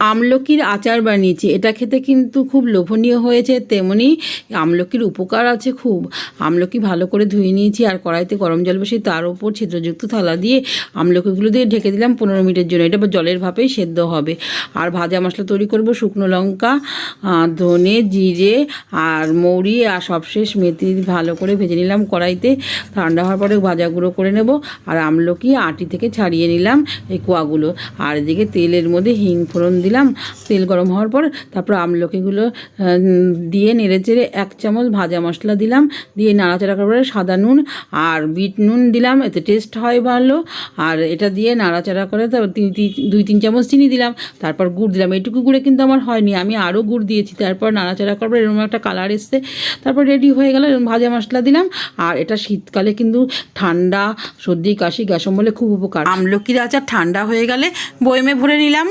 আমলকির আচার বানিয়েছি। এটা খেতে কিন্তু খুব লোভনীয় হয়েছে, তেমনি আমলকির উপকার আছে খুব। আমলকি ভালো করে ধুয়ে নিয়েছি আর কড়াইতে গরম জল বসিয়ে তার উপর ছিদ্রযুক্ত থালা দিয়ে আমলকিগুলো দিয়ে ঢেকে দিলাম 15 মিনিটের জন্য। এটা জলের ভাপেই সেদ্ধ হবে। আর ভাজা মশলা তৈরি করব, শুকনো লঙ্কা, ধনে, জিরে আর মৌরি আর সবশেষ মেথি ভালো করে ভেজে নিলাম কড়াইতে। ঠান্ডা হওয়ার পরে ভাজা গুঁড়ো করে নেব। আর আমলকি আটি থেকে ছাড়িয়ে নিলাম এই কোয়াগুলো। আর এদিকে তেলের মধ্যে হিং ফোড়ন দিলাম। তেল গরম হওয়ার পর তারপর আমলকিগুলো দিয়ে নেড়েচেড়ে 1 চামচ ভাজা মশলা দিলাম, দিয়ে নাড়াচাড়া করার পরে সাদা নুন আর বিট নুন দিলাম, এতে টেস্ট হয় ভালো। আর এটা দিয়ে নাড়াচাড়া করে তারপর 2-3 চামচ চিনি দিলাম, তারপর গুড় দিলাম। এইটুকু গুঁড়ে কিন্তু আমার হয়নি, আমি আরও গুড় দিয়েছি। তারপর নাড়াচাড়া করার পর এরকম একটা কালার এসছে, তারপর রেডি হয়ে গেল। ভাজা মশলা দিলাম। আর এটা শীতকালে কিন্তু ঠান্ডা, সর্দি, কাশি, গ্যাস অম্বলে খুব উপকার। আমলকির আচার ঠান্ডা হয়ে গেলে বয়মে ভরে নিলাম।